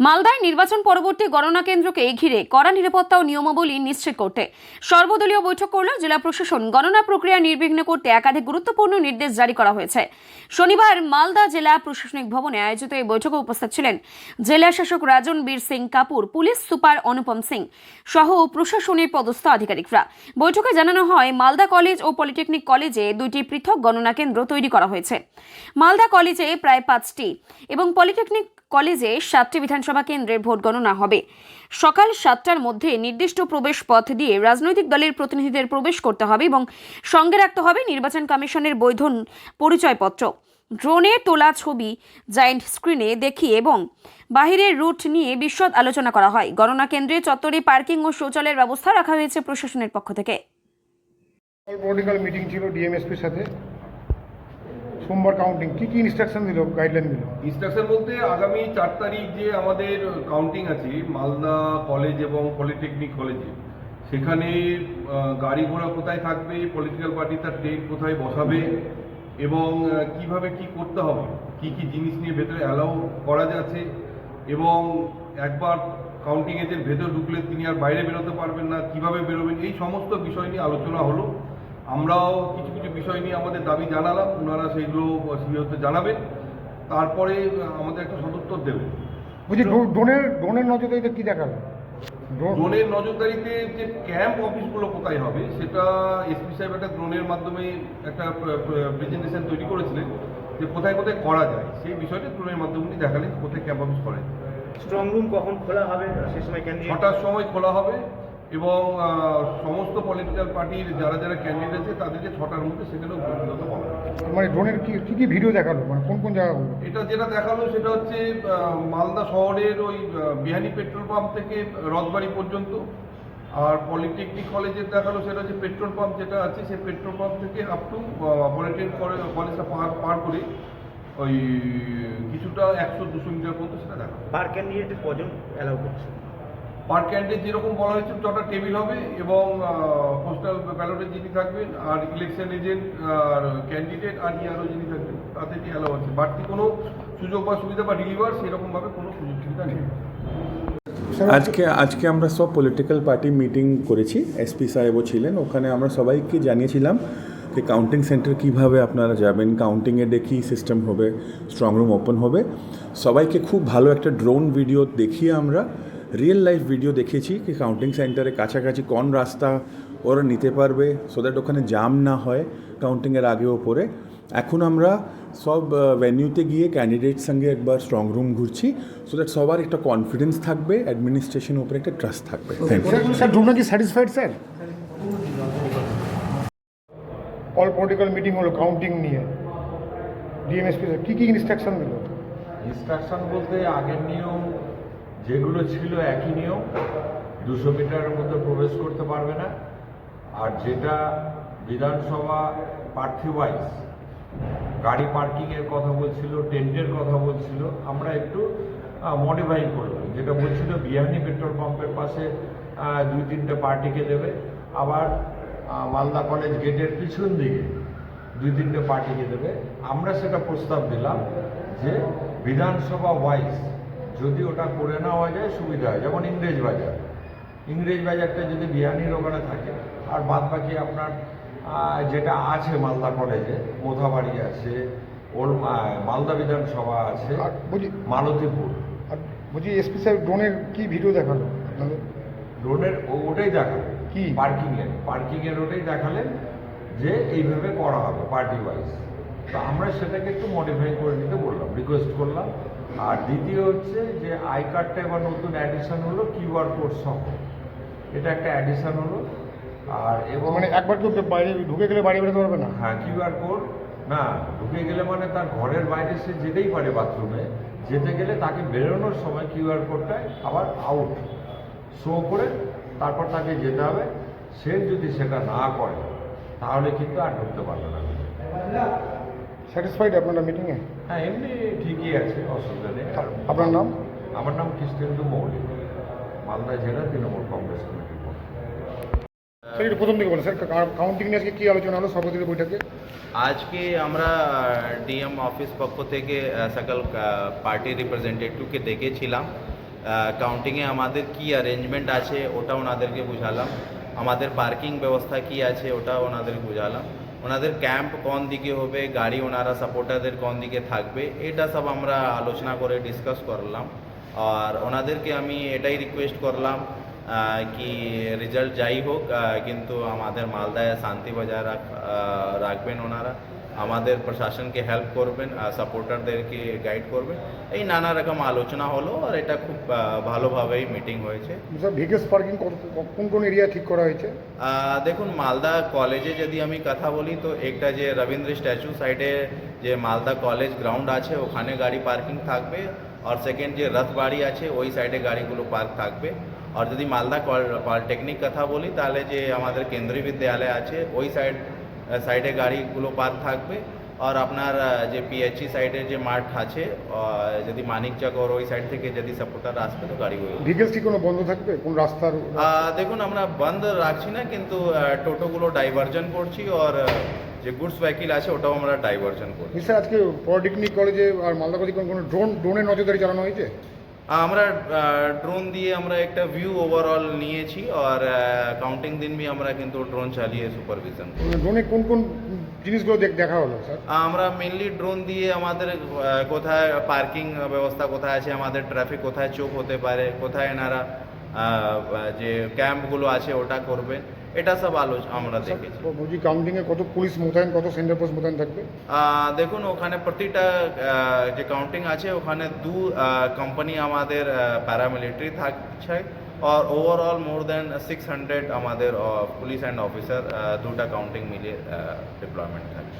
মালদায় নির্বাচন পরবর্তী গণনা কেন্দ্রকে ঘিরে কড়া নিরাপত্তা ও নিয়মাবলী নিশ্চিত করতে সর্বদলীয় বৈঠক করল জেলা প্রশাসন। গণনা প্রক্রিয়া নির্বিঘ্ন করতে একাধিক গুরুত্বপূর্ণ নির্দেশ জারি করা হয়েছে। শনিবার মালদা জেলা প্রশাসনিক ভবনে আয়োজিত এই বৈঠকে উপস্থিত ছিলেন জেলা শাসক রাজনবীর সিং কাপুর, পুলিশ সুপার অনুপম সিং সহ প্রশাসনের পদস্থ আধিকারিকরা। বৈঠকে জানানো হয়, মালদা কলেজ ও পলিটেকনিক কলেজে দুইটি পৃথক গণনা কেন্দ্র তৈরি করা হয়েছে। মালদা কলেজে প্রায় 5টি এবং পলিটেকনিক কলেজে 7টি বিধানসভা কেন্দ্রে ভোট গণনা হবে। সকাল 7টার মধ্যে নির্দিষ্ট প্রবেশ পথ দিয়ে রাজনৈতিক দলের প্রতিনিধিদের প্রবেশ করতে হবে এবং সঙ্গে রাখতে হবে নির্বাচন কমিশনের বৈধ পরিচয়পত্র। ড্রোনে তোলা ছবি জায়ান্ট স্ক্রিনে দেখিয়ে এবং বাহিরের রুট নিয়ে বিশদ আলোচনা করা হয়। গণনা কেন্দ্রে চত্বরে পার্কিং ও শৌচালয়ের ব্যবস্থা রাখা হয়েছে প্রশাসনের পক্ষ থেকে। পলিটিক্যাল মিটিং ছিল ডিএমএসপির সাথে। সোমবার কাউন্টিং কি ইনস্ট্রাকশন দিল, গাইডলাইন দিল? ইনস্ট্রাকশন বলতে আগামী 4 তারিখ যে আমাদের কাউন্টিং আছে মালদা কলেজ এবং পলিটেকনিক কলেজে, সেখানে গাড়ি ঘোড়া কোথায় থাকবে, পলিটিক্যাল পার্টি তার ট্রেন কোথায় বসাবে এবং কিভাবে কি করতে হবে, কি কি জিনিস নিয়ে ভেতরে অ্যালাউ করা যাচ্ছে এবং একবার কাউন্টিং এজেন্ট ভেতর ঢুকলে তিনি আর বাইরে বেরোতে পারবেন না, কিভাবে বেরোবেন, এই সমস্ত বিষয় নিয়ে আলোচনা হলো। আমরাও কিছু কিছু বিষয় নিয়ে আমাদের দাবি জানালাম, ওনারা সেইগুলো সিবিওতে জানাবেন, তারপরে আমাদের একটা সদুত্তর দেবেন। বলছি ড্রোনের নজরদারিতে কি দেখালো? ড্রোনের নজরদারিতে যে ক্যাম্প অফিসগুলো কোথায় হবে সেটা এসপি সাহেব একটা ড্রোনের মাধ্যমে একটা প্রেজেন্টেশন তৈরি করেছিলেন যে কোথায় কোথায় করা যায়, সেই বিষয়টা ড্রোনের মাধ্যমে উনি দেখালেন কোথায় ক্যাম্প অফিস করা যায়। স্ট্রং রুম কখন খোলা হবে সেই সময়? 6টার সময় খোলা হবে এবং সমস্ত পলিটিক্যাল পার্টির যারা যারা ক্যান্ডিডেট আছে তাদেরকে 6টার মধ্যে সেখানেও উপস্থিত হওয়া হবে। মানে ড্রোনের কি ভিডিও দেখালো, মানে কোন কোন জায়গাগুলো? এটা যেটা দেখালো সেটা হচ্ছে মালদা শহরের ওই বিহানি পেট্রোল পাম্প থেকে রথবাড়ি পর্যন্ত, আর পলিটেকনিক কলেজের দেখালো সেটা হচ্ছে পেট্রোল পাম্প যেটা আছে সেই পেট্রোল পাম্প থেকে আপ টু পলিটেকনিক কলেজটা পার করে ওই কিছুটা 100-200 মিটার পর্যন্ত সেটা দেখালো। পার ক্যান্ডিডেট কজন অ্যালাউ করছে? পার ক্যান্ডিডেট যেরকম বলা হয়েছে 6টা টেবিল হবে এবং পোস্টাল ব্যালটে যিনি থাকবেন আর ইলেকশন এজেন্ট আর ক্যান্ডিডেট আর ইয়ারও যিনি থাকবেন তাদেরকে অ্যালাউ আছে। বাড়তি কোনো সুযোগ বা সুবিধা বা ডেলিভার সেরকমভাবে কোনো সুযোগ সুবিধা নেই। আজকে আমরা সব পলিটিক্যাল পার্টি মিটিং করেছি, এসপি সাহেবও ছিলেন ওখানে। আমরা সবাইকে জানিয়েছিলাম যে কাউন্টিং সেন্টার কীভাবে আপনারা যাবেন, কাউন্টিংয়ে কী সিস্টেম হবে, স্ট্রং রুম ওপেন হবে। সবাইকে খুব ভালো একটা ড্রোন ভিডিও দেখিয়ে আমরা রিয়েল লাইফ ভিডিও দেখিয়েছি কি কাউন্টিং সেন্টারে কাছাকাছি কোন রাস্তা ওরা নিতে পারবে, সো দ্যাট ওখানে জাম না হয় কাউন্টিংয়ের আগে ও পরে। এখন আমরা সব ভেন্যুতে গিয়ে ক্যান্ডিডেট সঙ্গে একবার স্ট্রং রুম ঘুরছি, সো দ্যাট সবার একটা কনফিডেন্স থাকবে, অ্যাডমিনিস্ট্রেশনের উপরে একটা ট্রাস্ট থাকবে। স্যার ড্রোনটা কি satisfied sir? All political meeting হলো কাউন্টিং নিয়ে, ডিএমএসপি কি ইনস্ট্রাকশন দিল? ইনস্ট্রাকশন বলতে আগের নিয়ম যেগুলো ছিল একই নিয়ম, 200 মিটারের মধ্যে প্রবেশ করতে পারবে না। আর যেটা বিধানসভা প্রার্থী ওয়াইজ গাড়ি পার্কিংয়ের কথা বলছিল, টেন্টের কথা বলছিল, আমরা একটু মডিফাই করলাম। যেটা বলছিল বিহানি পেট্রোল পাম্পের পাশে 2-3টে পার্টিকে দেবে, আবার মালদা কলেজ গেটের পিছন দিকে 2-3টে পার্টিকে দেবে। আমরা সেটা প্রস্তাব দিলাম যে বিধানসভা ওয়াইজ যদি ওটা করে নেওয়া যায় সুবিধা হয়। যেমন ইংরেজ বাজারটা যদি বিহানির ওখানে থাকে, আর বাদ বাকি আপনার যেটা আছে মালদা কলেজে, মোথাবাড়ি আছে, ওর মালদা বিধানসভা আছে, মালতীপুর। বলছি এসপি সাহেব ড্রোনের কি ভিডিও দেখালো? ড্রোনের ওটাই দেখালেন, কি পার্কিংয়ের ওটাই দেখালেন যে এইভাবে করা হবে পার্টি ওয়াইজ। তো আমরা সেটাকে একটু মডিফাই করে নিতে বললাম, রিকোয়েস্ট করলাম। আর দ্বিতীয় হচ্ছে যে আই কার্ডটা এবার নতুন অ্যাডিশন হলো কিউআর কোড সহ, এটা একটা অ্যাডিশন হলো। আর এবং মানে একবার কেউ বাইরে ঢুকে গেলে বাইরে বেরোতে পারবে না? হ্যাঁ, কিউআর কোড না ঢুকে গেলে মানে তার ঘরের বাইরে সে যেতেই পারে, বাথরুমে যেতে গেলে তাকে বেরোনোর সময় কিউআর কোডটায় আবার আউট শো করে তারপর তাকে যেতে হবে। সে যদি সেটা না করে তাহলে কিন্তু আর ঢুকতে পারবে না। স্যাটিসফাইড আপনারা মিটিংয়ে? হ্যাঁ, এমনি ঠিকই আছে, অসুবিধা নেই। আপনার নাম? আমার নাম কৃষ্ণেন্দু মৌলিক, মালদা জেলা তৃণমূল কংগ্রেস কমিটির পক্ষ। স্যার একটু প্রথম দিকে বলেন স্যার, কাউন্টিং নিয়ে আজকে কী আলোচনা হলো সর্বদলীয় বৈঠকে? আজকে আমরা ডিএম অফিস পক্ষ থেকে সকল পার্টি রিপ্রেজেন্টেটিভকে ডেকেছিলাম কাউন্টিংয়ে আমাদের কি অ্যারেঞ্জমেন্ট আছে ওটা ওনাদেরকে বুঝালাম, আমাদের পার্কিং ব্যবস্থা কি আছে ওটা ওনাদেরকে বুঝালাম, ওনাদের ক্যাম্প কোন দিকে হবে, গাড়ি ওনারা সাপোর্টারদের কোন দিকে থাকবে, এটা সব আমরা আলোচনা করে ডিসকাস করলাম। আর ওনাদেরকে আমি এটাই রিকোয়েস্ট করলাম কি রেজাল্ট যাই হোক কিন্তু আমাদের মালদায় শান্তি বজায় রাখবেন ওনারা, আমাদের প্রশাসনকে হেল্প করবেন, সাপোর্টারদেরকে গাইড করবেন। এই নানা রকম আলোচনা হলো আর এটা খুব ভালোভাবেই মিটিং হয়েছে। স্যার ভেহিকলস পার্কিং কোন কোন এরিয়া ঠিক করা হয়েছে? দেখুন মালদা কলেজে যদি আমি কথা বলি তো একটা যে রবীন্দ্র স্ট্যাচু সাইডে যে মালদা কলেজ গ্রাউন্ড আছে ওখানে গাড়ি পার্কিং থাকবে, আর সেকেন্ড যে রথবাড়ি আছে ওই সাইডে গাড়িগুলো পার্ক থাকবে। আর যদি মালদা পলিটেকনিক কথা বলি তাহলে যে আমাদের কেন্দ্রীয় বিদ্যালয় আছে ওই সাইডে গাড়িগুলো পার্ক থাকবে। আর আপনার যে পিএইচই সাইডের যে মাঠ আছে যদি মানিকচক ওর ওই সাইড থেকে যদি সাপোর্টার আসবে তো গাড়ি ওই ভেহিকলস কি কোনো বন্ধ থাকবে কোন রাস্তার? দেখুন আমরা বন্ধ রাখছি না, কিন্তু টোটোগুলো ডাইভারজন করছি আর যে গুডস ভেহিকল আছে ওটাও আমরা ডাইভারজন করছি। স্যার আজকে পলিটেকনিক কলেজে আর মালদা কলেজে কোনো ড্রোনের নজরদারি চালানো হয়েছে? আমরা ড্রোন দিয়ে আমরা একটা ভিউ ওভারঅল নিয়েছি আর কাউন্টিং দিন भी আমরা কিন্তু ড্রোন চালিয়ে সুপারভিশন করি। ড্রোনে কোন কোন জিনিসগুলো দেখা হলো স্যার? আমরা মেনলি ড্রোন দিয়ে আমাদের কোথায় পার্কিং ব্যবস্থা কোথায় আছে, আমাদের ট্রাফিক কোথায় চোখ হতে পারে, কোথায় এনারা যে ক্যাম্পগুলো আছে ওটা করবেন, এটা সব আমরা দেখেছি। বলছি কাউন্টিংয়ে কত পুলিশ মোতায়েন, কত সেন্টার পোস্ট মোতায়েন থাকবে? দেখুন ওখানে প্রতিটা যে কাউন্টিং আছে ওখানে 2 কোম্পানি আমাদের প্যারামিলিটারি থাকছে আর ওভারঅল মোর দেন 600 আমাদের পুলিশ অ্যান্ড অফিসার 2টা কাউন্টিং মিলিয়ে ডিপ্লয়মেন্ট থাকে।